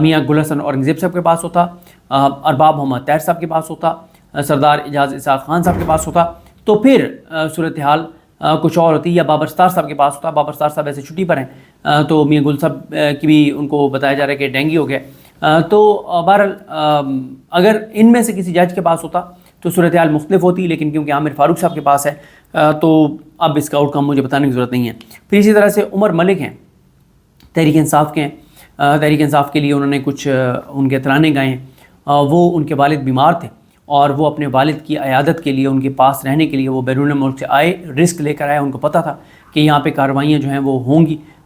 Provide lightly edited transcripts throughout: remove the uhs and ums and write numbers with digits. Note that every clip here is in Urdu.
میاں گل حسن اورنگزیب صاحب کے پاس ہوتا، ارباب محمد طاہر صاحب کے پاس ہوتا، سردار اعجاز اسحاق خان صاحب کے پاس ہوتا، تو پھر صورتحال کچھ اور ہوتی، یا بابر ستار صاحب کے پاس ہوتا. بابر ستار صاحب ایسے چھٹی پر ہیں، تو میاں گل صاحب کی بھی ان کو بتایا جا رہا ہے کہ ڈینگی ہو گیا. تو بہرحال اگر ان میں سے کسی جج کے پاس ہوتا تو صورتحال مختلف ہوتی، لیکن کیونکہ عامر فاروق صاحب کے پاس ہے تو اب اس کا آؤٹ کم مجھے بتانے کی ضرورت نہیں ہے. پھر اسی طرح سے عمر ملک ہیں، تحریک انصاف کے ہیں. تحریک انصاف کے لیے انہوں نے کچھ ان کے ترانے گائے ہیں. وہ ان کے والد بیمار تھے اور وہ اپنے والد کی عیادت کے لیے، ان کے پاس رہنے کے لیے وہ بیرون ملک سے آئے، رسک لے کر آئے. ان کو پتہ تھا کہ یہاں پہ کارروائیاں جو ہیں وہ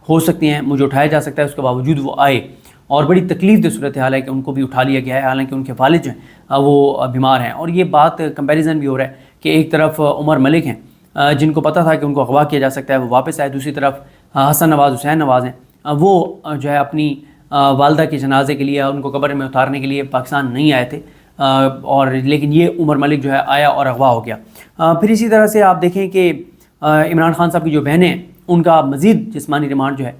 ہو سکتی ہیں، مجھے اٹھایا جا سکتا ہے، اس کے باوجود وہ آئے. اور بڑی تکلیف دہ صورتحال ہے کہ ان کو بھی اٹھا لیا گیا ہے، حالانکہ ان کے والد جو ہیں وہ بیمار ہیں. اور یہ بات کمپیریزن بھی ہو رہا ہے کہ ایک طرف عمر ملک ہیں جن کو پتہ تھا کہ ان کو اغوا کیا جا سکتا ہے، وہ واپس آئے. دوسری طرف حسن نواز حسین نواز ہیں، وہ جو ہے اپنی والدہ کے جنازے کے لیے، ان کو قبر میں اتارنے کے لیے پاکستان نہیں آئے تھے، اور لیکن یہ عمر ملک جو ہے آیا اور اغوا ہو گیا. پھر اسی طرح سے آپ دیکھیں کہ عمران خان صاحب کی جو بہنیں ہیں ان کا مزید جسمانی ریمانڈ جو ہے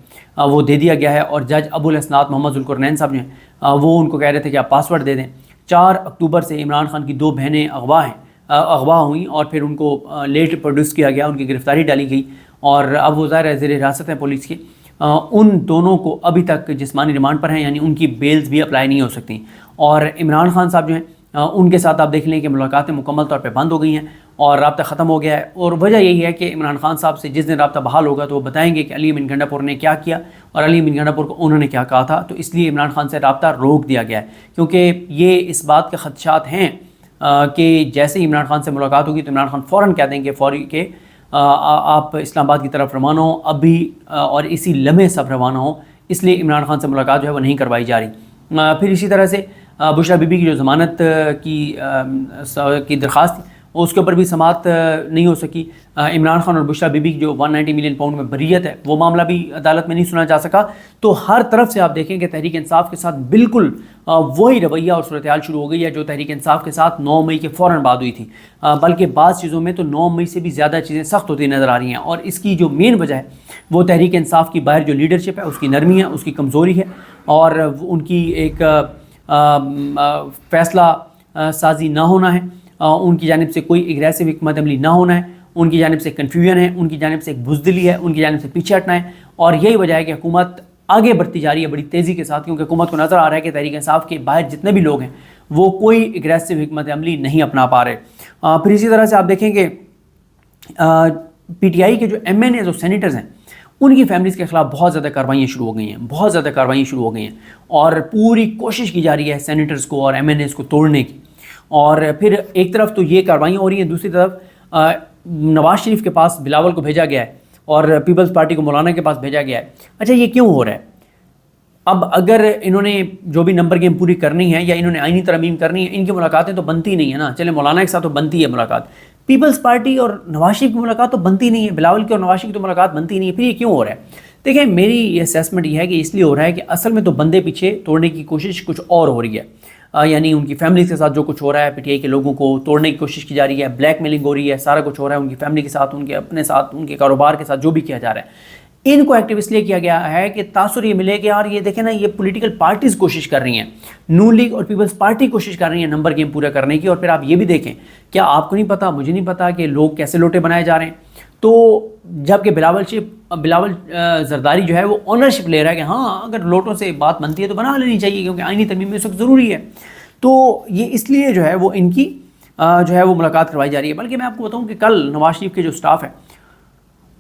وہ دے دیا گیا ہے. اور جج ابو الاسناد محمد ذوالقرنین صاحب جو ہیں وہ ان کو کہہ رہے تھے کہ آپ پاسورڈ دے دیں. 4 اکتوبر سے عمران خان کی 2 بہنیں اغوا ہوئیں اور پھر ان کو لیٹ پروڈیوس کیا گیا، ان کی گرفتاری ڈالی گئی اور اب وہ ظاہر ہے زیر حراست ہیں پولیس کے. ان دونوں کو ابھی تک جسمانی ریمانڈ پر ہیں، یعنی ان کی بیلز بھی اپلائی نہیں ہو سکتی. اور عمران خان صاحب جو ہیں ان کے ساتھ آپ دیکھ لیں کہ ملاقاتیں مکمل طور پہ بند ہو گئی ہیں اور رابطہ ختم ہو گیا ہے. اور وجہ یہی ہے کہ عمران خان صاحب سے جس دن رابطہ بحال ہوگا تو وہ بتائیں گے کہ علی امین گنڈا پور نے کیا کیا اور علی امین گنڈا پور کو انہوں نے کیا کہا تھا. تو اس لیے عمران خان سے رابطہ روک دیا گیا ہے، کیونکہ یہ اس بات کے خدشات ہیں کہ جیسے ہی عمران خان سے ملاقات ہوگی تو عمران خان فوراً کہہ دیں گے کہ آپ اسلام آباد کی طرف روانہ ہوں ابھی، اور اسی لمحے سب روانہ ہوں. اس لیے عمران خان سے ملاقات جو ہے وہ نہیں کروائی جا رہی. پھر اسی طرح سے بشرا بی بی کی جو ضمانت کی درخواست تھی اس کے اوپر بھی سماعت نہیں ہو سکی. عمران خان اور بشرا بی بی کی جو 190 ملین پاؤنڈ میں بریت ہے وہ معاملہ بھی عدالت میں نہیں سنا جا سکا. تو ہر طرف سے آپ دیکھیں کہ تحریک انصاف کے ساتھ بالکل وہی رویہ اور صورتحال شروع ہو گئی ہے جو تحریک انصاف کے ساتھ 9 مئی کے فوراً بعد ہوئی تھی، بلکہ بعض چیزوں میں تو 9 مئی سے بھی زیادہ چیزیں سخت ہوتی نظر آ رہی ہیں. اور اس کی جو مین وجہ ہے وہ تحریک انصاف کی باہر جو لیڈرشپ ہے اس کی نرمی ہے، اس کی کمزوری ہے، اور ان کی ایک فیصلہ سازی نہ ہونا ہے، ان کی جانب سے کوئی اگریسو حکمت عملی نہ ہونا ہے، ان کی جانب سے کنفیوژن ہے، ان کی جانب سے ایک بزدلی ہے، ان کی جانب سے پیچھے ہٹنا ہے. اور یہی وجہ ہے کہ حکومت آگے بڑھتی جا رہی ہے بڑی تیزی کے ساتھ، کیونکہ حکومت کو نظر آ رہا ہے کہ تحریک انصاف کے باہر جتنے بھی لوگ ہیں وہ کوئی اگریسو حکمت عملی نہیں اپنا پا رہے. پھر اسی طرح سے آپ دیکھیں کہ پی ٹی آئی کے جو ایم این ایز اور سینیٹرز ہیں ان کی فیملیز کے خلاف بہت زیادہ کارروائیاں شروع ہو گئی ہیں، اور پوری کوشش کی جا رہی ہے سینیٹرز کو اور ایم این ایز کو توڑنے کی. اور پھر ایک طرف تو یہ کارروائیاں ہو رہی ہیں، دوسری طرف نواز شریف کے پاس بلاول کو بھیجا گیا ہے اور پیپلز پارٹی کو مولانا کے پاس بھیجا گیا ہے. اچھا یہ کیوں ہو رہا ہے؟ اب اگر انہوں نے جو بھی نمبر گیم پوری کرنی ہے یا انہوں نے آئینی ترمیم کرنی ہے، ان کی ملاقاتیں تو بنتی نہیں ہے نا. چلے مولانا کے ساتھ تو بنتی ہے ملاقات، پیپلز پارٹی اور نواز شریف کی ملاقات تو بنتی نہیں ہے، بلاول کی اور نواز شریف کی تو ملاقات بنتی نہیں ہے. پھر یہ کیوں ہو رہا ہے؟ دیکھیں میری یہ اسیسمنٹ یہ ہے کہ اس لیے ہو رہا ہے کہ اصل میں تو بندے پیچھے توڑنے کی کوشش کچھ اور ہو رہی ہے. یعنی ان کی فیملیز کے ساتھ جو کچھ ہو رہا ہے، پی ٹی آئی کے لوگوں کو توڑنے کی کوشش کی جا رہی ہے، بلیک میلنگ ہو رہی ہے، سارا کچھ ہو رہا ہے ان کی فیملی کے ساتھ، ان کے اپنے ساتھ، ان کے کاروبار کے ساتھ جو بھی کیا جا رہا ہے. ان کو ایکٹیو اس لیے کیا گیا ہے کہ تاثر یہ ملے کہ یار یہ دیکھیں نا، یہ پولیٹیکل پارٹیز کوشش کر رہی ہیں، نون لیگ اور پیپلز پارٹی کوشش کر رہی ہیں نمبر گیم پورا کرنے کی. اور پھر آپ یہ بھی دیکھیں، کیا آپ کو نہیں پتا، مجھے نہیں پتا کہ لوگ کیسے لوٹے بنائے جا رہے ہیں. تو جب کہ بلاول زرداری جو ہے وہ اونرشپ لے رہا ہے کہ ہاں اگر لوٹوں سے بات بنتی ہے تو بنا لینی چاہیے، کیونکہ آئینی ترمیم میں اس وقت ضروری ہے. تو یہ اس لیے جو ہے وہ ان کی جو ہے وہ ملاقات کروائی جا رہی ہے. بلکہ میں آپ کو بتاؤں کہ کل نواز شریف کے جو سٹاف ہے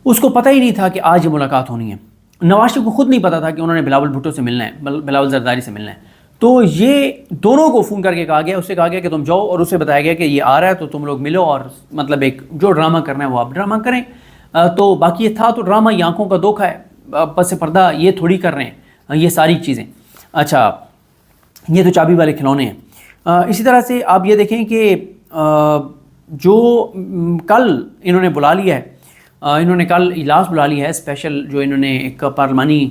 اس کو پتہ ہی نہیں تھا کہ آج یہ ملاقات ہونی ہے. نواز شریف کو خود نہیں پتا تھا کہ انہوں نے بلاول بھٹو سے ملنا ہے، بلاول زرداری سے ملنا ہے. تو یہ دونوں کو فون کر کے کہا گیا، اس سے کہا گیا کہ تم جاؤ، اور اسے بتایا گیا کہ یہ آ رہا ہے تو تم لوگ ملو، اور مطلب ایک جو ڈرامہ کرنا ہے وہ آپ ڈرامہ کریں. تو باقی یہ تھا تو ڈرامہ، یہ آنکھوں کا دھوکہ ہے، پس پردہ یہ تھوڑی کر رہے ہیں یہ ساری چیزیں. اچھا یہ تو چابی والے کھلونے ہیں. اسی طرح سے آپ یہ دیکھیں کہ جو کل انہوں نے بلا لیا ہے، انہوں نے کل اجلاس بلا لیا ہے اسپیشل، جو انہوں نے ایک پارلیمانی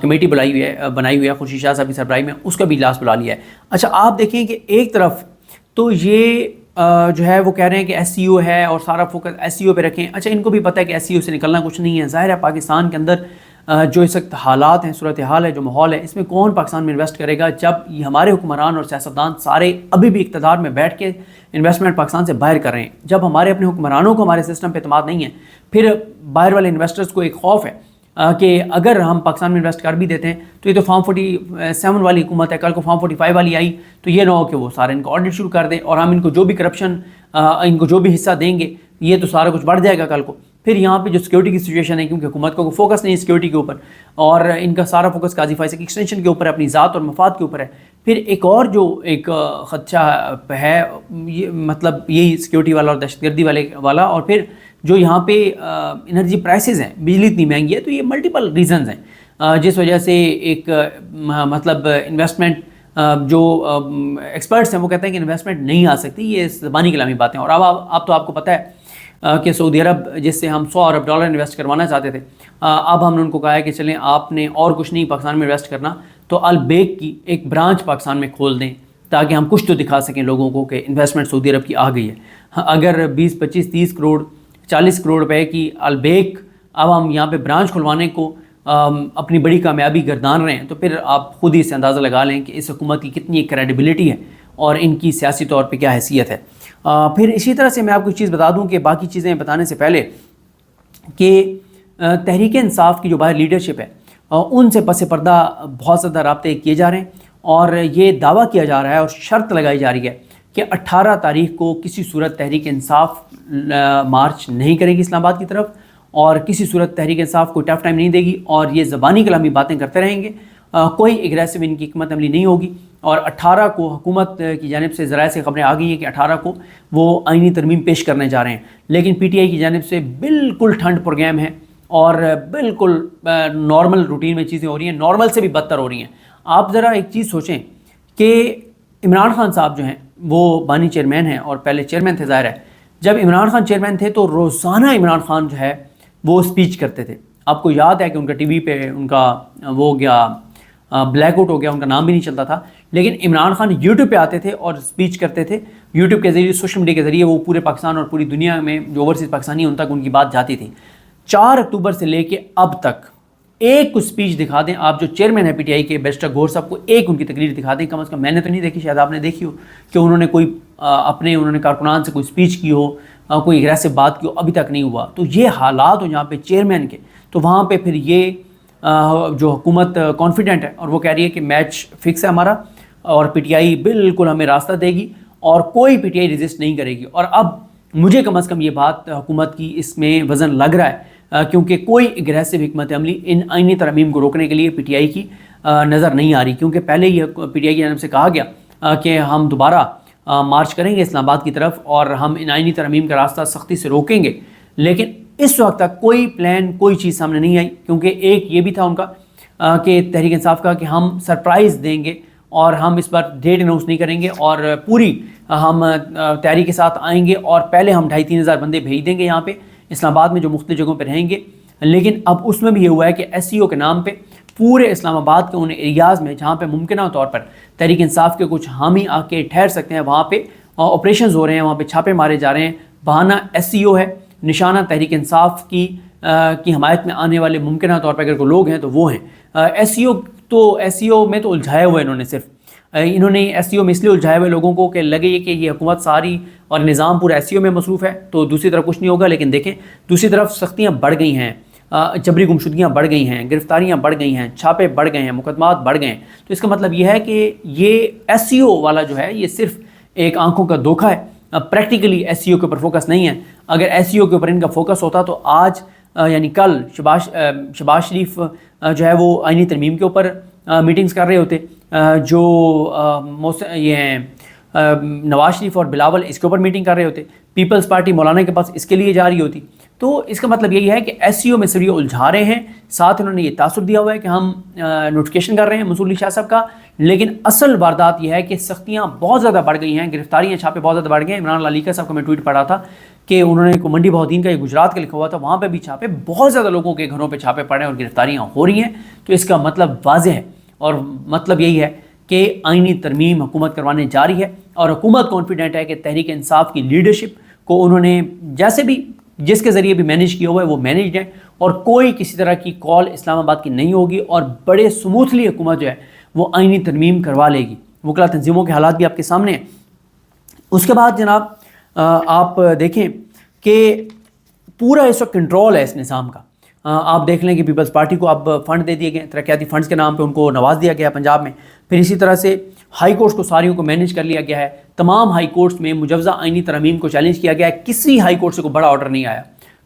کمیٹی بنائی ہوئی ہے خورشید شاہ صاحب کی سربراہی میں، اس کا بھی اجلاس بلا لیا ہے. اچھا آپ دیکھیں کہ ایک طرف تو یہ جو ہے وہ کہہ رہے ہیں کہ ایس سی او ہے اور سارا فوکس ایس سی او پہ رکھیں. اچھا ان کو بھی پتہ ہے کہ ایس سی او سے نکلنا کچھ نہیں ہے. ظاہر ہے پاکستان کے اندر جو اس وقت حالات ہیں، صورتحال ہے، جو ماحول ہے، اس میں کون پاکستان میں انویسٹ کرے گا جب یہ ہمارے حکمران اور سیاستدان سارے ابھی بھی اقتدار میں بیٹھ کے انویسٹمنٹ پاکستان سے باہر کر رہے ہیں، جب ہمارے اپنے حکمرانوں کو ہمارے سسٹم پہ اعتماد نہیں ہے، پھر باہر والے انویسٹرز کو ایک خوف ہے کہ اگر ہم پاکستان میں انویسٹ کر بھی دیتے ہیں تو یہ تو فارم 47 والی حکومت ہے، کل کو فارم 45 والی آئی تو یہ نہ ہو کہ وہ سارے ان کو آڈٹ شروع کر دیں اور ہم ان کو جو بھی کرپشن ان کو جو بھی حصہ دیں گے یہ تو سارا کچھ بڑھ جائے گا کل کو. پھر یہاں پہ جو سیکورٹی کی سچویشن ہے، کیونکہ حکومت کو فوکس نہیں ہے سیکورٹی کے اوپر اور ان کا سارا فوکس قاضی فیصل کی ایکسٹینشن کے اوپر ہے، اپنی ذات اور مفاد کے اوپر ہے. پھر ایک اور جو ایک خدشہ ہے یہ مطلب یہی سیکورٹی والا اور دہشت گردی والا اور پھر جو یہاں پہ انرجی پرائسز ہیں، بجلی اتنی مہنگی ہے، تو یہ ملٹیپل ریزنز ہیں جس وجہ سے ایک مطلب انویسٹمنٹ جو ایکسپرٹس ہیں وہ کہتے ہیں کہ انویسٹمنٹ نہیں آ سکتی. یہ زبانی کلامی باتیں. اور اب تو آپ کو پتہ ہے کہ سعودی عرب جس سے ہم $100 ارب انویسٹ کروانا چاہتے تھے، اب ہم نے ان کو کہا ہے کہ چلیں آپ نے اور کچھ نہیں پاکستان میں انویسٹ کرنا تو البیک کی ایک برانچ پاکستان میں کھول دیں تاکہ ہم کچھ تو دکھا سکیں لوگوں کو کہ انویسٹمنٹ سعودی عرب کی آ گئی ہے. اگر 20 25 30 کروڑ 40 کروڑ روپے کی البیک اب ہم یہاں پہ برانچ کھلوانے کو اپنی بڑی کامیابی گردان رہے ہیں تو پھر آپ خود ہی اس سے اندازہ لگا لیں کہ اس حکومت کی کتنی کریڈیبلٹی ہے اور ان کی سیاسی طور پہ کیا حیثیت ہے. پھر اسی طرح سے میں آپ کو ایک چیز بتا دوں کہ باقی چیزیں بتانے سے پہلے کہ تحریک انصاف کی جو باہر لیڈرشپ ہے ان سے پس پردہ بہت زیادہ رابطے کیے جا رہے ہیں اور یہ دعویٰ کیا جا رہا ہے اور شرط لگائی جا رہی ہے کہ 18 تاریخ کو کسی صورت تحریک انصاف مارچ نہیں کرے گی اسلام آباد کی طرف اور کسی صورت تحریک انصاف کو ٹف ٹائم نہیں دے گی اور یہ زبانی کلامی باتیں کرتے رہیں گے. کوئی اگریسو ان کی حکمت عملی نہیں ہوگی. اور 18 کو حکومت کی جانب سے ذرائع سے خبریں آ گئی ہیں کہ 18 کو وہ آئینی ترمیم پیش کرنے جا رہے ہیں، لیکن پی ٹی آئی کی جانب سے بالکل ٹھنڈ پروگرام ہے اور بالکل نارمل روٹین میں چیزیں ہو رہی ہیں، نارمل سے بھی بدتر ہو رہی ہیں. آپ ذرا ایک چیز سوچیں کہ عمران خان صاحب جو ہیں وہ بانی چیئرمین ہیں اور پہلے چیئرمین تھے. ظاہر ہے جب عمران خان چیئرمین تھے تو روزانہ عمران خان جو ہے وہ اسپیچ کرتے تھے. آپ کو یاد ہے کہ ان کا ٹی وی پہ ان کا وہ ہو گیا بلیک آؤٹ ہو گیا، ان کا نام بھی نہیں چلتا تھا، لیکن عمران خان یوٹیوب پہ آتے تھے اور اسپیچ کرتے تھے. یوٹیوب کے ذریعے سوشل میڈیا کے ذریعے وہ پورے پاکستان اور پوری دنیا میں جو اوورسیز پاکستانی ہیں ان تک ان کی بات جاتی تھی. 4 اکتوبر سے لے کے اب تک ایک کچھ اسپیچ دکھا دیں آپ جو چیئرمین ہے پی ٹی آئی کے بیرسٹر گور صاحب کو، ایک ان کی تقریر دکھا دیں. کم از کم میں نے تو نہیں دیکھی، شاید آپ نے دیکھی ہو کہ انہوں نے کوئی انہوں نے کارکنان سے کوئی اسپیچ کی ہو، کوئی اگریسو بات کی ہو، ابھی تک نہیں ہوا. تو یہ حالات ہو جہاں پہ چیئرمین کے، تو وہاں پہ پھر یہ جو حکومت کانفیڈنٹ ہے اور وہ کہہ رہی ہے کہ میچ فکس ہے ہمارا اور پی ٹی آئی بالکل ہمیں راستہ دے گی اور کوئی پی ٹی آئی ریزسٹ نہیں کرے گی. اور اب مجھے کم از کم یہ بات حکومت کی اس میں وزن لگ رہا ہے کیونکہ کوئی اگریسو حکمت عملی ان آئینی ترامیم کو روکنے کے لیے پی ٹی آئی کی نظر نہیں آ رہی. کیونکہ پہلے یہ پی ٹی آئی کی جانب سے کہا گیا کہ ہم دوبارہ مارچ کریں گے اسلام آباد کی طرف اور ہم ان آئینی ترامیم کا راستہ سختی سے روکیں گے، لیکن اس وقت تک کوئی پلان کوئی چیز سامنے نہیں آئی. کیونکہ ایک یہ بھی تھا ان کا کہ تحریک انصاف کا کہ ہم سرپرائز دیں گے اور ہم اس بار ڈیٹ اناؤنس نہیں کریں گے اور پوری ہم تیاری کے ساتھ آئیں گے اور پہلے ہم 2,500 3,000 بندے بھیج دیں گے یہاں پہ اسلام آباد میں جو مختلف جگہوں پہ رہیں گے. لیکن اب اس میں بھی یہ ہوا ہے کہ ایس سی او کے نام پہ پورے اسلام آباد کے ان ایریاز میں جہاں پہ ممکنہ طور پر تحریک انصاف کے کچھ حامی آ کے ٹھہر سکتے ہیں وہاں پہ آپریشنز ہو رہے ہیں، وہاں پہ چھاپے مارے جا رہے ہیں. بہانہ ایس سی او ہے، نشانہ تحریک انصاف کی حمایت میں آنے والے ممکنہ طور پر اگر کوئی لوگ ہیں تو وہ ہیں. ایس سی او میں تو الجھائے ہوئے انہوں نے ایس سی او میں اس لیے الجھائے ہوئے لوگوں کو کہ لگے کہ یہ حکومت ساری اور نظام پورا ایس سی او میں مصروف ہے تو دوسری طرف کچھ نہیں ہوگا. لیکن دیکھیں دوسری طرف سختیاں بڑھ گئی ہیں، جبری گمشدگیاں بڑھ گئی ہیں، گرفتاریاں بڑھ گئی ہیں، چھاپے بڑھ گئے ہیں، مقدمات بڑھ گئے ہیں. تو اس کا مطلب یہ ہے کہ یہ ایس سی او والا جو ہے یہ صرف ایک آنکھوں کا دھوکہ ہے، پریکٹیکلی ایس سی او کے اوپر فوکس نہیں ہے. اگر ایس سی او کے اوپر ان کا فوکس ہوتا تو آج یعنی کل شہباز شریف جو ہے وہ آئینی ترمیم کے اوپر میٹنگز کر رہے ہوتے، جو یہ ہیں نواز شریف اور بلاول اس کے اوپر میٹنگ کر رہے ہوتے، پیپلز پارٹی مولانا کے پاس اس کے لیے جا رہی ہوتی. تو اس کا مطلب یہی ہے کہ ایس سی او میں صرف یہ الجھا رہے ہیں، ساتھ انہوں نے یہ تاثر دیا ہوا ہے کہ ہم نوٹیفیکیشن کر رہے ہیں منصور علی شاہ صاحب کا، لیکن اصل واردات یہ ہے کہ سختیاں بہت زیادہ بڑھ گئی ہیں، گرفتاریاں چھاپے بہت زیادہ بڑھ گئے ہیں. عمران علی کا صاحب کا میں ٹویٹ پڑھا تھا کہ انہوں نے منڈی بہودین کا یہ گجرات کا لکھا ہوا تھا، وہاں پہ بھی چھاپے بہت زیادہ لوگوں کے گھروں پہ چھاپے پڑے اور گرفتاریاں ہو رہی ہیں. تو اس کا مطلب واضح ہے اور مطلب یہی ہے کہ آئینی ترمیم حکومت کروانے جا رہی ہے اور حکومت کانفیڈنٹ ہے کہ تحریک انصاف کی لیڈرشپ کو انہوں نے جیسے بھی جس کے ذریعے بھی مینیج کیا ہوا ہے وہ مینیجڈ ہے، اور کوئی کسی طرح کی کال اسلام آباد کی نہیں ہوگی، اور بڑے سموتھلی حکومت جو ہے وہ آئینی ترمیم کروا لے گی۔ وکلا تنظیموں کے حالات بھی آپ کے سامنے ہیں۔ اس کے بعد جناب آپ دیکھیں کہ پورا اس وقت کنٹرول ہے اس نظام کا۔ آپ دیکھ لیں کہ پیپلز پارٹی کو اب فنڈ دے دیے گئے، ترقیاتی فنڈز کے نام پہ ان کو نواز دیا گیا پنجاب میں۔ پھر اسی طرح سے ہائی کورٹس کو ساریوں کو مینیج کر لیا گیا ہے۔ تمام ہائی کورٹس میں مجوزہ آئینی ترامیم کو چیلنج کیا گیا ہے، کسی ہائی کورٹ سے کوئی بڑا آرڈر نہیں آیا۔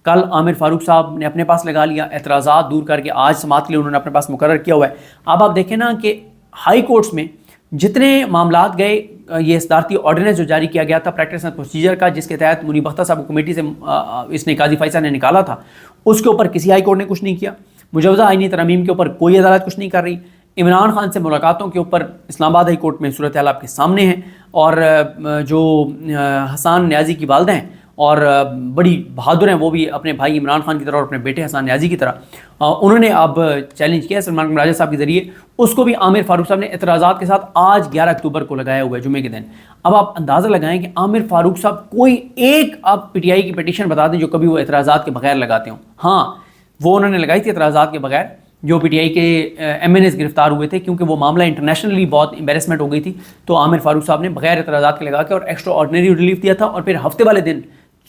کل عامر فاروق صاحب نے اپنے پاس لگا لیا، اعتراضات دور کر کے آج سماعت کے لیے انہوں نے اپنے پاس مقرر کیا ہوا ہے۔ اب آپ دیکھیں نا کہ ہائی کورٹس میں جتنے معاملات گئے، یہ صدارتی آرڈیننس جو جاری کیا گیا تھا پریکٹس اینڈ پروسیجر کا، جس کے تحت منیب اختر صاحب کو کمیٹی سے اس نے قاضی فائز صاحب نے نکالا تھا، اس کے اوپر کسی ہائی کورٹ نے کچھ نہیں کیا۔ مجوزہ آئینی ترامیم کے اوپر کوئی عدالت کچھ نہیں کر رہی۔ عمران خان سے ملاقاتوں کے اوپر اسلام آباد ہائی کورٹ میں صورتحال آپ کے سامنے ہیں، اور جو حسان نیازی کی والدہ ہیں اور بڑی بہادر ہیں، وہ بھی اپنے بھائی عمران خان کی طرح اور اپنے بیٹے حسان نیازی کی طرح، انہوں نے اب چیلنج کیا سلمان راجہ صاحب کے ذریعے، اس کو بھی عامر فاروق صاحب نے اعتراضات کے ساتھ آج 11 اکتوبر کو لگایا ہوا ہے، جمعے کے دن۔ اب آپ اندازہ لگائیں کہ عامر فاروق صاحب کوئی ایک آپ پی ٹی آئی کی پٹیشن بتا دیں جو کبھی وہ اعتراضات کے بغیر لگاتے ہوں۔ ہاں، وہ انہوں نے لگائی تھی اعتراضات کے بغیر، جو پی ٹی آئی کے ایم این ایز گرفتار ہوئے تھے، کیونکہ وہ معاملہ انٹرنیشنلی بہت امبیرسمنٹ ہو گئی تھی، تو عامر فاروق صاحب نے بغیر اعتراضات کے لگا کے اور ایکسٹرا آرڈنری ریلیف دیا تھا، اور پھر ہفتے والے دن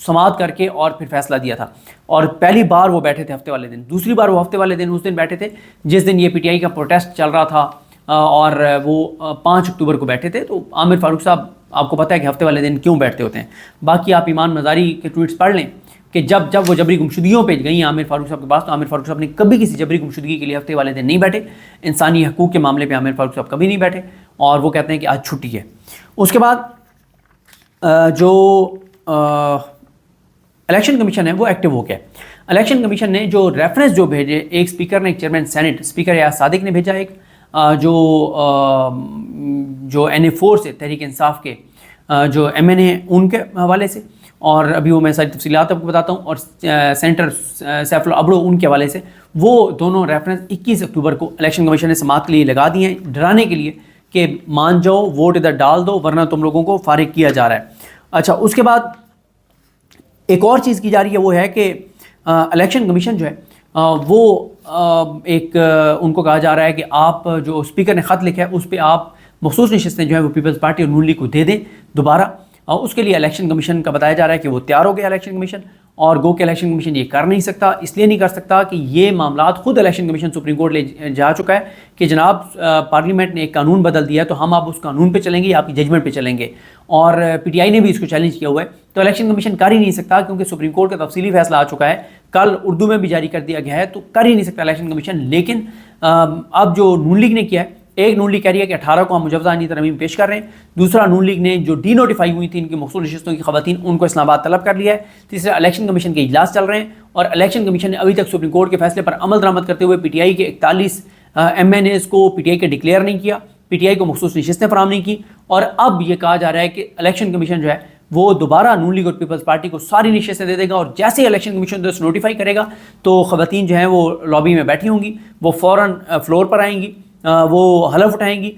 سماعت کر کے اور پھر فیصلہ دیا تھا۔ اور پہلی بار وہ بیٹھے تھے ہفتے والے دن، دوسری بار وہ ہفتے والے دن اس دن بیٹھے تھے جس دن یہ پی ٹی آئی کا پروٹیسٹ چل رہا تھا، اور وہ 5 اکتوبر کو بیٹھے تھے۔ تو عامر فاروق صاحب آپ کو پتہ ہے کہ ہفتے والے دن کیوں بیٹھتے ہوتے ہیں۔ باقی آپ ایمان مزاری کے ٹویٹس پڑھ لیں کہ جب وہ جبری گمشدگیوں پہ گئی عامر فاروق صاحب کے پاس، تو عامر فاروق صاحب نے کبھی کسی جبری گمشدگی کے لیے ہفتے والے دن نہیں بیٹھے۔ انسانی حقوق کے معاملے پہ عامر فاروق صاحب کبھی نہیں بیٹھے، اور وہ کہتے ہیں کہ آج چھٹی ہے۔ اس کے بعد جو الیکشن کمیشن ہے وہ ایکٹیو ہو گیا۔ الیکشن کمیشن نے جو ریفرنس جو بھیجے، ایک اسپیکر نے، ایک چیئرمین سینٹ اسپیکر ریاض صادق نے بھیجا، ایک جو این اے 4 سے تحریک انصاف کے جو ایم این اے ہیں ان کے حوالے سے، اور ابھی وہ میں ساری تفصیلات آپ کو بتاتا ہوں، اور سینٹر سیف اللہ ابڑو ان کے حوالے سے، وہ دونوں ریفرنس 21 اکتوبر کو الیکشن کمیشن نے سماعت کے لیے لگا دیے ہیں، ڈرانے کے لیے کہ مان جاؤ، ووٹ ادھر ڈال دو ورنہ تم لوگوں کو فارغ کیا جا رہا ہے۔ اچھا، اس کے بعد ایک اور چیز کی جا رہی ہے، وہ ہے کہ الیکشن کمیشن جو ہے وہ ایک ان کو کہا جا رہا ہے کہ آپ جو اسپیکر نے خط لکھا ہے اس پہ آپ مخصوص نشستیں جو ہیں وہ پیپلز پارٹی اور نون لیگ کو دے دیں دوبارہ، اور اس کے لیے الیکشن کمیشن کا بتایا جا رہا ہے کہ وہ تیار ہو گیا الیکشن کمیشن، اور گو کہ الیکشن کمیشن یہ کر نہیں سکتا، اس لیے نہیں کر سکتا کہ یہ معاملات خود الیکشن کمیشن سپریم کورٹ لے جا چکا ہے کہ جناب پارلیمنٹ نے ایک قانون بدل دیا ہے تو ہم آپ اس قانون پہ چلیں گے یا آپ کی ججمنٹ پہ چلیں گے، اور پی ٹی آئی نے بھی اس کو چیلنج کیا ہوا ہے، تو الیکشن کمیشن کر ہی نہیں سکتا کیونکہ سپریم کورٹ کا تفصیلی فیصلہ آ چکا ہے، کل اردو میں بھی جاری کر دیا گیا ہے، تو کر ہی نہیں سکتا الیکشن کمیشن۔ لیکن اب جو نون لیگ نے کیا ہے، ایک نون لیگ کہہ رہی ہے کہ 18 کو ہم مجوزہ آئینی ترمیم پیش کر رہے ہیں، دوسرا نون لیگ نے جو ڈی نوٹیفائی ہوئی تھی ان کی مخصوص نشستوں کی خواتین ان کو اسلام آباد طلب کر لیا ہے، تیسرا الیکشن کمیشن کے اجلاس چل رہے ہیں، اور الیکشن کمیشن نے ابھی تک سپریم کورٹ کے فیصلے پر عمل درآمد کرتے ہوئے پی ٹی آئی کے 41 ایم این ایز کو پی ٹی آئی کے ڈکلیئر نہیں کیا، پی ٹی آئی کو مخصوص نشستیں فراہم نہیں کی، اور اب یہ کہا جا رہا ہے کہ الیکشن کمیشن جو ہے وہ دوبارہ نون لیگ اور پیپلز پارٹی کو ساری نشستیں دے دے گا، اور جیسے ہی الیکشن کمیشن دوست نوٹیفائی کرے گا تو خواتین جو ہیں وہ لابی میں بیٹھی ہوں گی، وہ فوراً فلور پر آئیں گی، وہ حلف اٹھائیں گی،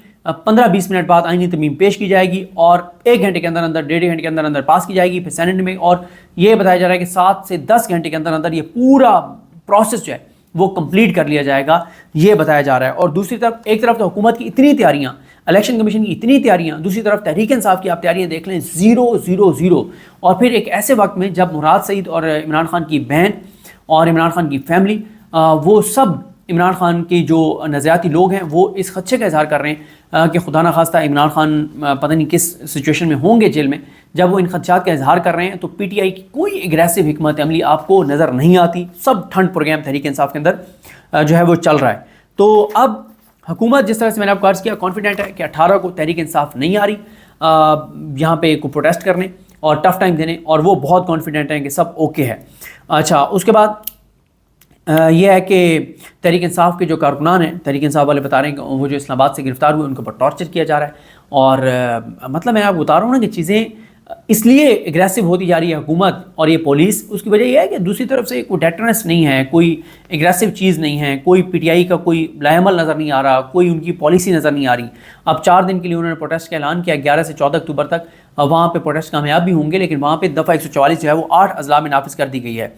15-20 منٹ بعد آئینی ترمیم پیش کی جائے گی، اور 1 گھنٹے کے اندر اندر، 1.5 گھنٹے کے اندر اندر پاس کی جائے گی پھر سینٹ میں، اور یہ بتایا جا رہا ہے کہ 7 سے 10 گھنٹے کے اندر اندر یہ پورا پروسیس جو ہے وہ کمپلیٹ کر لیا جائے گا، یہ بتایا جا رہا ہے۔ اور دوسری طرف ایک طرف تو حکومت کی اتنی تیاریاں، الیکشن کمیشن کی اتنی تیاریاں، دوسری طرف تحریک انصاف کی آپ تیاریاں دیکھ لیں، 0-0-0، اور پھر ایک ایسے وقت میں جب مراد سعید اور عمران خان کی بہن اور عمران خان کی فیملی، وہ سب عمران خان کے جو نظریاتی لوگ ہیں وہ اس خدشے کا اظہار کر رہے ہیں کہ خدا نخواستہ عمران خان پتہ نہیں کس سچویشن میں ہوں گے جیل میں، جب وہ ان خدشات کا اظہار کر رہے ہیں، تو پی ٹی آئی کی کوئی ایگریسو حکمت عملی آپ کو نظر نہیں آتی، سب ٹھنڈ پروگرام تحریک انصاف کے اندر جو ہے وہ چل رہا ہے۔ تو اب حکومت جس طرح سے میں نے آپ کو عرض کیا کانفیڈنٹ ہے کہ 18 کو تحریک انصاف نہیں آ رہی یہاں پہ کو پروٹیسٹ کرنے اور ٹف ٹائم دینے، اور وہ بہت کانفیڈنٹ ہیں کہ سب اوکے ہے۔ اچھا، اس کے بعد یہ ہے کہ تحریک انصاف کے جو کارکنان ہیں، تحریک انصاف والے بتا رہے ہیں کہ وہ جو اسلام آباد سے گرفتار ہوئے ان کے اوپر ٹارچر کیا جا رہا ہے، اور مطلب میں آپ کو بتا رہا ہوں نا کہ چیزیں اس لیے اگریسو ہوتی جا رہی ہے حکومت اور یہ پولیس. اس کی وجہ یہ ہے کہ دوسری طرف سے کوئی ڈیٹرنس نہیں ہے, کوئی اگریسو چیز نہیں ہے, کوئی پی ٹی آئی کا کوئی لاعمل نظر نہیں آ رہا, کوئی ان کی پالیسی نظر نہیں آ رہی. اب 4 دن کے لیے انہوں نے پروٹیسٹ کا اعلان کیا 11 سے 14 اکتوبر تک. وہاں پہ پروٹیسٹ کامیاب بھی ہوں گے, لیکن وہاں پہ دفعہ 144 جو ہے وہ 8 اضلاع میں نافذ کر دی گئی ہے.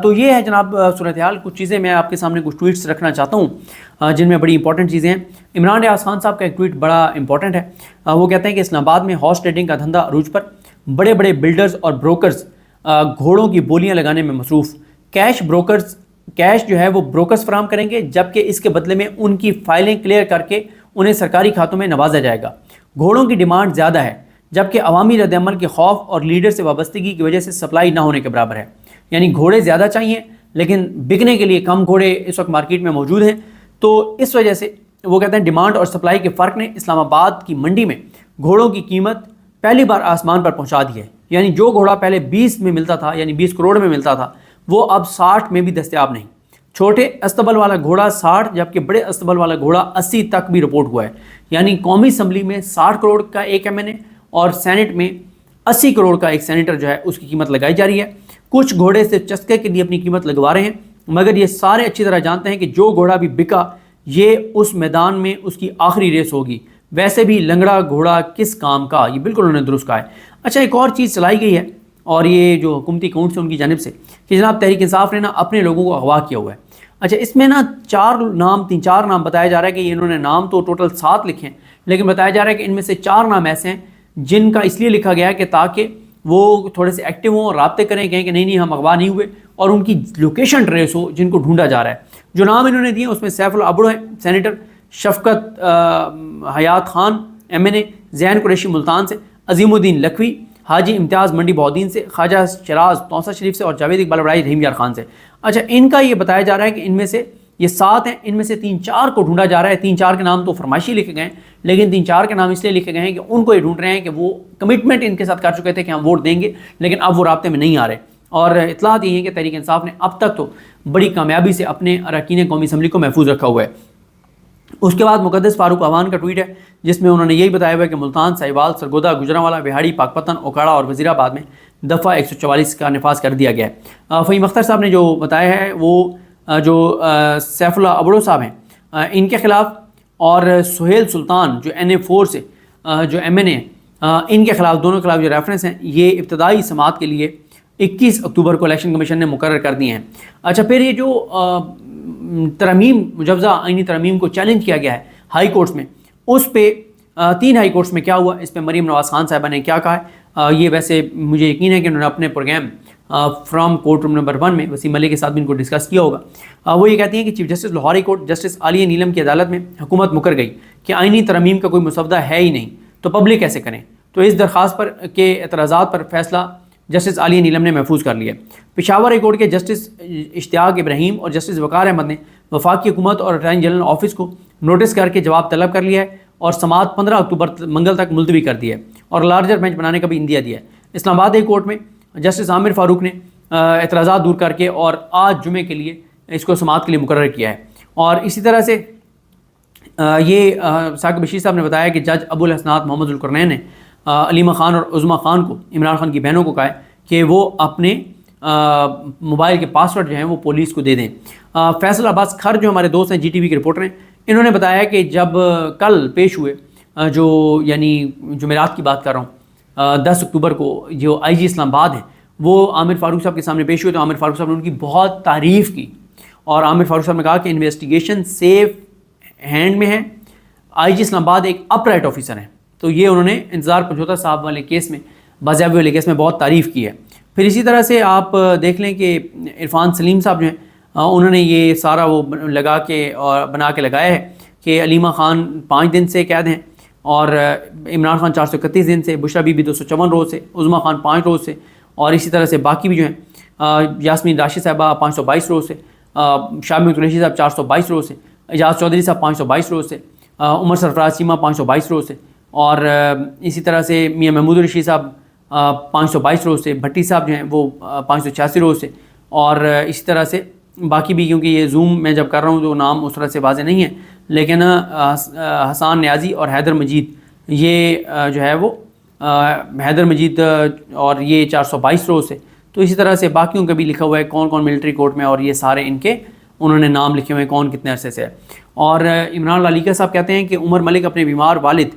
تو یہ ہے جناب صورتحال. کچھ چیزیں میں آپ کے سامنے کچھ ٹویٹس رکھنا چاہتا ہوں جن میں بڑی امپورٹنٹ چیزیں ہیں. عمران ریاض خان صاحب کا ایک ٹویٹ بڑا امپورٹنٹ ہے. وہ کہتے ہیں کہ اسلام آباد میں ہارس ٹریڈنگ کا دھندا عروج پر, بڑے بڑے بلڈرز اور بروکرز گھوڑوں کی بولیاں لگانے میں مصروف. کیش جو ہے وہ بروکرز فراہم کریں گے, جبکہ اس کے بدلے میں ان کی فائلیں کلیئر کر کے انہیں سرکاری کھاتوں میں نوازا جائے گا. گھوڑوں کی ڈیمانڈ زیادہ ہے, جبکہ عوامی رد عمل کے خوف اور لیڈر سے وابستگی کی وجہ سے سپلائی نہ ہونے کے برابر ہے. یعنی گھوڑے زیادہ چاہیے لیکن بکنے کے لیے کم گھوڑے اس وقت مارکیٹ میں موجود ہیں. تو اس وجہ سے وہ کہتے ہیں ڈیمانڈ اور سپلائی کے فرق نے اسلام آباد کی منڈی میں گھوڑوں کی قیمت پہلی بار آسمان پر پہنچا دی ہے. یعنی جو گھوڑا پہلے 20 میں ملتا تھا, یعنی 20 کروڑ میں ملتا تھا, وہ اب 60 میں بھی دستیاب نہیں. چھوٹے استبل والا گھوڑا 60, جبکہ بڑے استبل والا گھوڑا 80 تک بھی رپورٹ ہوا ہے. یعنی قومی اسمبلی میں 60 کروڑ کا ایک ایم این اے اور سینٹ میں 80 کروڑ کا ایک سینیٹر جو ہے اس کی قیمت لگائی جا رہی ہے. کچھ گھوڑے سے چسکے کے لیے اپنی قیمت لگوا رہے ہیں, مگر یہ سارے اچھی طرح جانتے ہیں کہ جو گھوڑا بھی بکا یہ اس میدان میں اس کی آخری ریس ہوگی. ویسے بھی لنگڑا گھوڑا کس کام کا, یہ بالکل انہوں نے درست کہا ہے. اچھا, ایک اور چیز چلائی گئی ہے اور یہ جو حکومتی اکاؤنٹ سے ان کی جانب سے کہ جناب تحریک انصاف نے نا اپنے لوگوں کو اغوا کیا ہوا ہے. اچھا, اس میں نا 4 نام بتایا جا رہا ہے کہ انہوں نے نام تو ٹوٹل 7 لکھے ہیں, لیکن بتایا جا رہا ہے کہ ان میں سے 4 نام ایسے ہیں جن کا اس لیے لکھا گیا ہے کہ تاکہ وہ تھوڑے سے ایکٹیو ہوں اور رابطے کریں, کہیں کہ نہیں ہم اغوا نہیں ہوئے, اور ان کی لوکیشن ٹریس ہو جن کو ڈھونڈا جا رہا ہے. جو نام انہوں نے دیے اس میں سیف العبڑو ہیں سینیٹر, شفقت حیات خان ایم این اے زین قریشی ملتان سے, عظیم الدین لکھوی, حاجی امتیاز منڈی بہودین سے, خواجہ شراز توسا شریف سے, اور جاوید اقبال بڑائی رحیم یار خان سے. اچھا, ان کا یہ بتایا جا رہا ہے کہ ان میں سے یہ 7 ہیں, ان میں سے 3-4 کو ڈھونڈا جا رہا ہے. 3-4 کے نام تو فرمائشی لکھے گئے ہیں, لیکن 3-4 کے نام اس لیے لکھے گئے ہیں کہ ان کو یہ ڈھونڈ رہے ہیں کہ وہ کمٹمنٹ ان کے ساتھ کر چکے تھے کہ ہم ووٹ دیں گے, لیکن اب وہ رابطے میں نہیں آ رہے. اور اطلاعات یہ ہیں کہ تحریک انصاف نے اب تک تو بڑی کامیابی سے اپنے اراکین قومی اسمبلی کو محفوظ رکھا ہوا ہے. اس کے بعد مقدس فاروق اعوان کا ٹویٹ ہے جس میں انہوں نے یہی بتایا ہوا ہے کہ ملتان, سہیوال, سرگودا, گجرانوالا, بہاڑی, پاکپتن, اوکھاڑا اور وزیر آباد میں دفعہ 144 کا نفاذ کر دیا گیا ہے. فہیم اختر صاحب نے جو بتایا ہے وہ جو سیف اللہ ابڑو صاحب ہیں ان کے خلاف, اور سہیل سلطان جو NA4 سے جو MNA ہیں ان کے خلاف, دونوں کے خلاف جو ریفرنس ہیں یہ ابتدائی سماعت کے لیے 21 اکتوبر کو الیکشن کمیشن نے مقرر کر دیے ہیں. اچھا, پھر یہ جو ترمیم, مجوزہ آئینی ترمیم کو چیلنج کیا گیا ہے ہائی کورٹس میں, اس پہ 3 ہائی کورٹس میں کیا ہوا, اس پہ مریم نواز خان صاحبہ نے کیا کہا ہے. یہ ویسے مجھے یقین ہے کہ انہوں نے اپنے programme from court room number 1 میں وسیم علی کے ساتھ بھی ان کو ڈسکس کیا ہوگا. وہ یہ کہتی ہیں کہ چیف جسٹس لاہوری کورٹ جسٹس عالیہ نیلم کی عدالت میں حکومت مکر گئی کہ آئینی ترمیم کا کوئی مسودہ ہے ہی نہیں, تو پبلک کیسے کریں. تو اس درخواست پر کے اعتراضات پر فیصلہ جسٹس عالیہ نیلم نے محفوظ کر لیا. پشاور ہائی کورٹ کے جسٹس اشتیاق ابراہیم اور جسٹس وقار احمد نے وفاقی حکومت اور اٹارنی جنرل آفس کو نوٹس کر کے جواب طلب کر لیا ہے اور سماعت 15 اکتوبر منگل تک ملتوی کر دی ہے اور لارجر بینچ بنانے کا بھی اندیا دیا ہے. اسلام آباد ہائی کورٹ میں جسٹس عامر فاروق نے اعتراضات دور کر کے اور آج جمعے کے لیے اس کو سماعت کے لیے مقرر کیا ہے. اور اسی طرح سے یہ ثاقب بشیر صاحب نے بتایا کہ جج ابو الحسنات محمد ذوالقرنین نے علیمہ خان اور عظمیٰ خان کو, عمران خان کی بہنوں کو کہا ہے کہ وہ اپنے موبائل کے پاسورڈ جو ہیں وہ پولیس کو دے دیں. فیصل عباس کھر جو ہمارے دوست ہیں GTV کے رپورٹر ہیں, انہوں نے بتایا کہ جب کل پیش ہوئے جو یعنی جمعرات کی بات کر رہا ہوں 10 اکتوبر کو جو IG اسلام آباد ہیں وہ عامر فاروق صاحب کے سامنے پیش ہوئے, تو عامر فاروق صاحب نے ان کی بہت تعریف کی اور عامر فاروق صاحب نے کہا کہ انویسٹیگیشن سیف ہینڈ میں ہے, IG اسلام آباد ایک اپرائٹ آفیسر ہیں. تو یہ انہوں نے انتظار پنجوتا صاحب والے کیس میں, بازیابی والے کیس میں بہت تعریف کی ہے. پھر اسی طرح سے آپ دیکھ لیں کہ عرفان سلیم صاحب جو ہیں انہوں نے یہ سارا وہ لگا کے اور بنا کے لگایا ہے کہ علیمہ خان 5 دن سے قید ہیں اور عمران خان 431 دن سے, بشرا بی بی 254 روز سے, عظمیٰ خان 5 روز سے, اور اسی طرح سے باقی بھی جو ہیں یاسمین راشد صاحبہ 522 روز سے, شاہ قریشی صاحب 422 روز سے, اعجاز چودھری صاحب 522 روز سے, عمر سرفراز چیمہ 522 روز سے, اور اسی طرح سے میاں محمود رشید صاحب 522 روز سے, بھٹی صاحب جو ہیں وہ 586 روز سے, اور اسی طرح سے باقی بھی, کیونکہ یہ زوم میں جب کر رہا ہوں تو نام اس طرح سے واضح نہیں ہے, لیکن حسان نیازی اور حیدر مجید یہ جو ہے وہ حیدر مجید اور یہ 422 روز سے، تو اسی طرح سے باقیوں کا بھی لکھا ہوا ہے کون کون ملٹری کورٹ میں، اور یہ سارے ان کے انہوں نے نام لکھے ہوئے ہیں کون کتنے عرصے سے ہے۔ اور عمران لالیکا صاحب کہتے ہیں کہ عمر ملک اپنے بیمار والد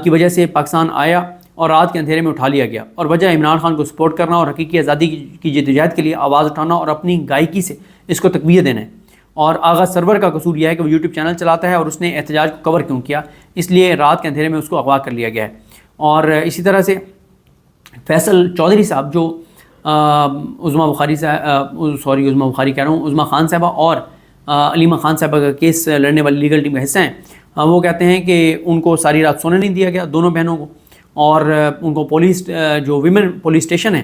کی وجہ سے پاکستان آیا اور رات کے اندھیرے میں اٹھا لیا گیا، اور وجہ عمران خان کو سپورٹ کرنا اور حقیقی آزادی کی جدوجہد کے لیے آواز اٹھانا اور اپنی گائیکی سے اس کو تقویت دینا ہے۔ اور آغا سرور کا قصور یہ ہے کہ وہ یوٹیوب چینل چلاتا ہے اور اس نے احتجاج کو کور کیوں کیا، اس لیے رات کے اندھیرے میں اس کو اغوا کر لیا گیا ہے۔ اور اسی طرح سے فیصل چودھری صاحب جو عظمیٰ بخاری کہہ رہا ہوں، عظمیٰ خان صاحبہ اور علیمہ خان صاحبہ کا کیس لڑنے والی لیگل ٹیم کا حصہ ہیں، وہ کہتے ہیں کہ ان کو ساری رات سونے نہیں دیا گیا دونوں بہنوں کو، اور ان کو پولیس جو ویمن پولیس اسٹیشن ہے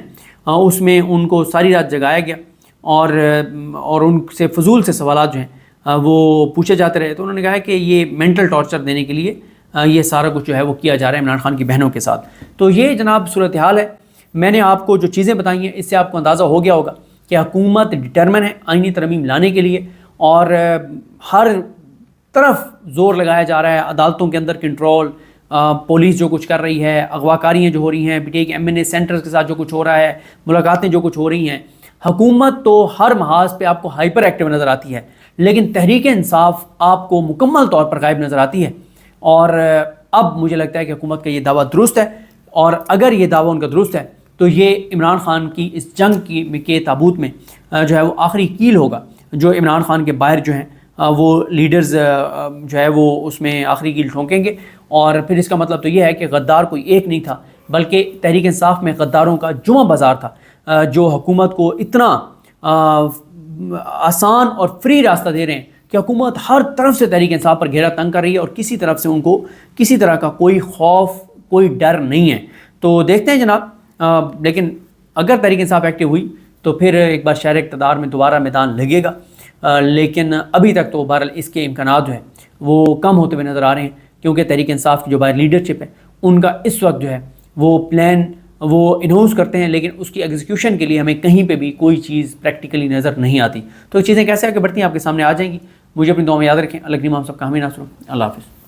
اس میں ان کو ساری رات جگایا گیا، اور ان سے فضول سے سوالات جو ہیں وہ پوچھے جاتے رہے۔ تو انہوں نے کہا ہے کہ یہ مینٹل ٹارچر دینے کے لیے یہ سارا کچھ جو ہے وہ کیا جا رہا ہے عمران خان کی بہنوں کے ساتھ۔ تو یہ جناب صورتحال ہے۔ میں نے آپ کو جو چیزیں بتائی ہیں اس سے آپ کو اندازہ ہو گیا ہوگا کہ حکومت ڈٹرمن ہے آئینی ترمیم لانے کے لیے، اور ہر طرف زور لگایا جا رہا ہے، عدالتوں کے اندر کنٹرول، پولیس جو کچھ کر رہی ہے، اغوا کاریاں جو ہو رہی ہیں، پی ٹی آئی کے MNA سینٹرز کے ساتھ جو کچھ ہو رہا ہے، ملاقاتیں جو کچھ ہو رہی ہیں، حکومت تو ہر محاذ پہ آپ کو ہائپر ایکٹیو نظر آتی ہے، لیکن تحریک انصاف آپ کو مکمل طور پر غائب نظر آتی ہے۔ اور اب مجھے لگتا ہے کہ حکومت کا یہ دعویٰ درست ہے، اور اگر یہ دعویٰ ان کا درست ہے تو یہ عمران خان کی اس جنگ کے تابوت میں جو ہے وہ آخری کیل ہوگا، جو عمران خان کے باہر جو ہیں وہ لیڈرز جو ہے وہ اس میں آخری کیل ٹھونکیں گے۔ اور پھر اس کا مطلب تو یہ ہے کہ غدار کوئی ایک نہیں تھا، بلکہ تحریک انصاف میں غداروں کا جمعہ بازار تھا، جو حکومت کو اتنا آسان اور فری راستہ دے رہے ہیں کہ حکومت ہر طرف سے تحریک انصاف پر گھیرا تنگ کر رہی ہے، اور کسی طرف سے ان کو کسی طرح کا کوئی خوف کوئی ڈر نہیں ہے۔ تو دیکھتے ہیں جناب، لیکن اگر تحریک انصاف ایکٹیو ہوئی تو پھر ایک بار شہر اقتدار میں دوبارہ میدان لگے گا، لیکن ابھی تک تو بہرحال اس کے امکانات جو ہیں وہ کم ہوتے ہوئے نظر آ رہے ہیں، کیونکہ تحریک انصاف کی جو باہر لیڈرشپ ہے ان کا اس وقت جو ہے وہ پلان وہ انہاؤنس کرتے ہیں، لیکن اس کی ایگزیکیوشن کے لیے ہمیں کہیں پہ بھی کوئی چیز پریکٹیکلی نظر نہیں آتی۔ تو چیزیں کیسے آگے بڑھتی ہیں آپ کے سامنے آ جائیں گی۔ مجھے اپنی دعا میں یاد رکھیں۔ اللہ کریم ہم سب کا حامی ناصر ہو۔ اللہ حافظ۔